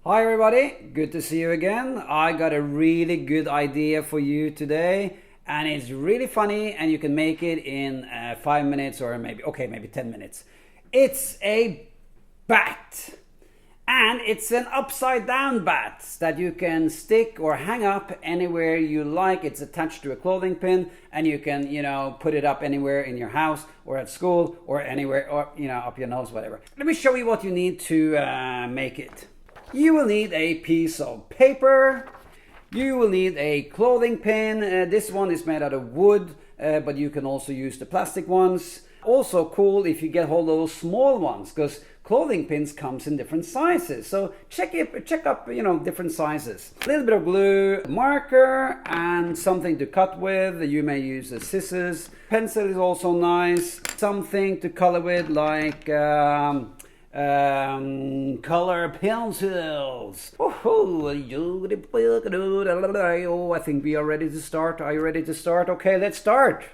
Hi everybody, good to see you again. I got a really good idea for you today and it's really funny and you can make it in 5 minutes or maybe 10 minutes. It's a bat and it's an upside down bat that you can stick or hang up anywhere you like. It's attached to a clothing pin and you can, put it up anywhere in your house or at school or anywhere or, up your nose, whatever. Let me show you what you need to make it. You will need a piece of paper. You will need a clothing pin. This one is made out of wood, but you can also use the plastic ones. Also cool if you get hold of those small ones, because clothing pins comes in different sizes. So check up, different sizes. A little bit of glue, marker, and something to cut with. You may use a scissors. Pencil is also nice. Something to color with, like color pencils. Oh, I think we are ready to start. Are you ready to start? Okay, let's start.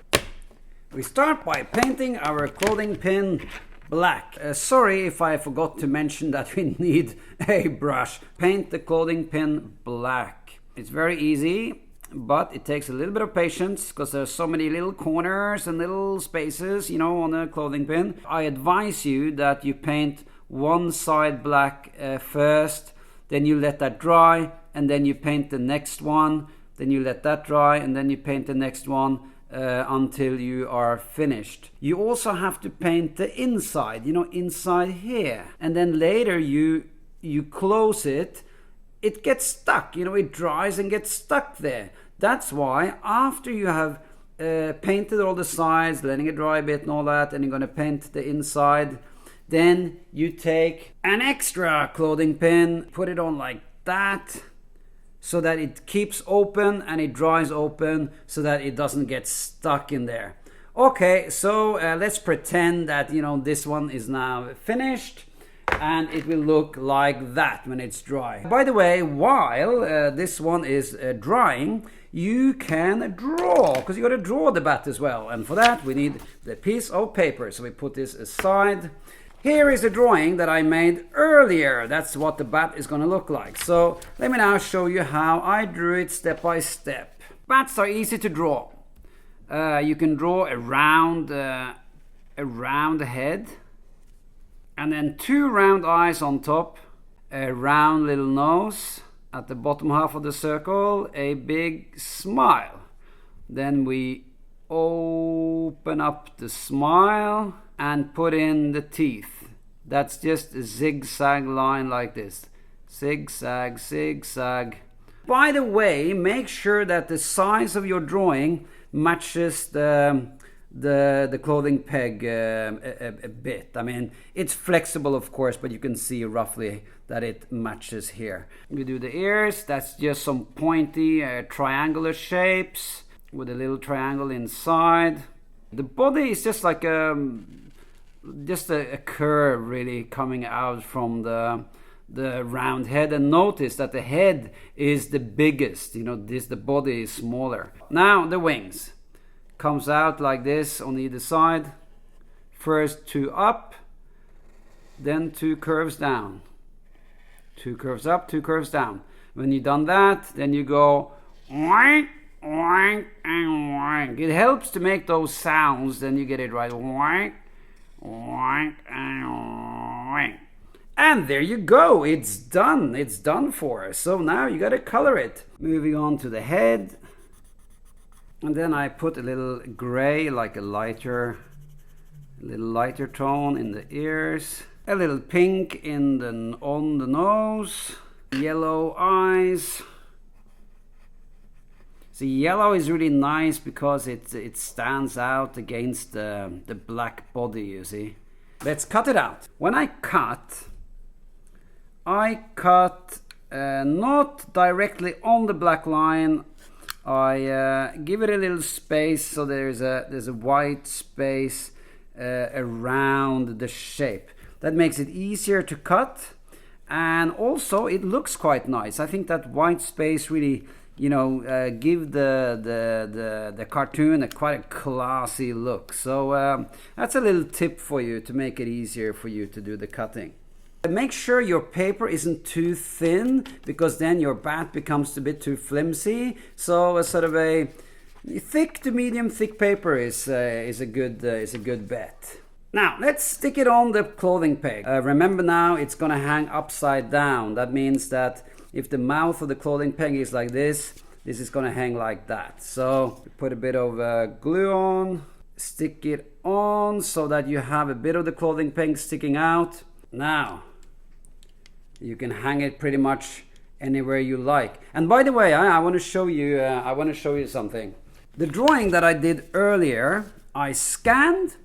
We start by painting our clothing pin black. Sorry if I forgot to mention that we need a brush. Paint the clothing pin black. It's very easy, but it takes a little bit of patience because there's so many little corners and little spaces, on a clothing pin. I advise you that you paint one side black first, then you let that dry, and then you paint the next one, then you let that dry, and then you paint the next one until you are finished. You also have to paint the inside, inside here, and then later you close it. It gets stuck, it dries and gets stuck there. That's why after you have painted all the sides, letting it dry a bit and all that, and you're going to paint the inside, then you take an extra clothing pin, put it on like that, so that it keeps open and it dries open so that it doesn't get stuck in there. Okay, so let's pretend that this one is now finished and it will look like that when it's dry. By the way, while this one is drying, you can draw, because you got to draw the bat as well, and for that we need the piece of paper. So we put this aside. Here is a drawing that I made earlier. That's what the bat is going to look like. So let me now show you how I drew it step by step. Bats are easy to draw. You can draw a round head, and then two round eyes on top, a round little nose at the bottom half of the circle, a big smile. Then we open up the smile and put in the teeth. That's just a zigzag line like this. Zigzag, zigzag. By the way, make sure that the size of your drawing matches the clothing peg a bit. I mean, it's flexible of course, but you can see roughly that it matches here. We do the ears. That's just some pointy triangular shapes with a little triangle inside. The body is just like a curve really coming out from the round head, and notice that the head is the biggest, the body is smaller. Now the wings comes out like this on either side. First two up, then two curves down, two curves up, two curves down. When you've done that, then you go oink, oink, and oink. It helps to make those sounds, then you get it right. Oink, oink, and oink. And there you go, it's done. It's done for us. So now you got to color it. Moving on to the head, and then I put a little gray, like a little lighter tone in the ears, a little pink on the nose, yellow eyes. The yellow is really nice because it stands out against the black body, you see. Let's cut it out. When I cut not directly on the black line. I give it a little space, so there's a white space around the shape. That makes it easier to cut, and also it looks quite nice. I think that white space really give the cartoon quite a classy look. So that's a little tip for you to make it easier for you to do the cutting. Make sure your paper isn't too thin, because then your bat becomes a bit too flimsy. So a sort of a thick to medium thick paper is a good bet. Now let's stick it on the clothing peg. Remember now, it's gonna hang upside down. That means that if the mouth of the clothing peg is like this is gonna hang like that. So put a bit of glue on, stick it on so that you have a bit of the clothing peg sticking out. Now you can hang it pretty much anywhere you like. And by the way, I want to show you something. The drawing that I did earlier, I scanned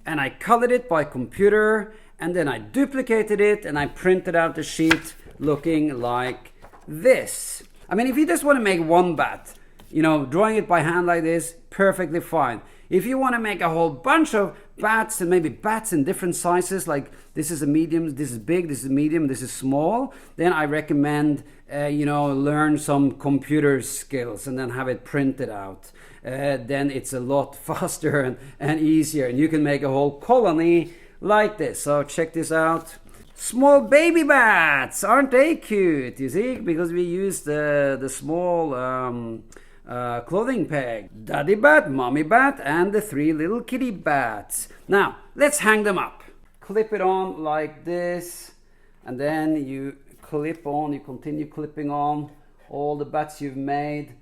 and I colored it by computer, and then I duplicated it and I printed out the sheet looking like this. I mean, if you just want to make one bat, you know, drawing it by hand like this, perfectly fine. If you want to make a whole bunch of bats, and maybe bats in different sizes, like this is a medium, this is big, this is medium, this is small, then I recommend learn some computer skills and then have it printed out. Then it's a lot faster and easier, and you can make a whole colony like this. So check this out. Small baby bats, aren't they cute? You see, because we used the small clothing peg. Daddy bat, mommy bat, and the 3 little kitty bats. Now let's hang them up. Clip it on like this, and then you clip on, you continue clipping on all the bats you've made.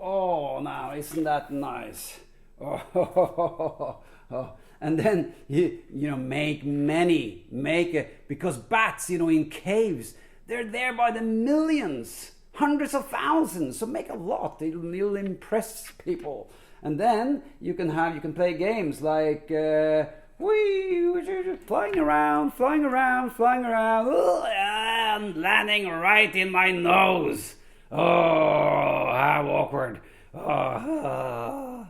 Oh, now isn't that nice? Oh. And then you make many, because bats, in caves, they're there by the millions, hundreds of thousands. So make a lot. You'll impress people. And then you can play games like flying around, and landing right in my nose. Oh, how awkward. Oh.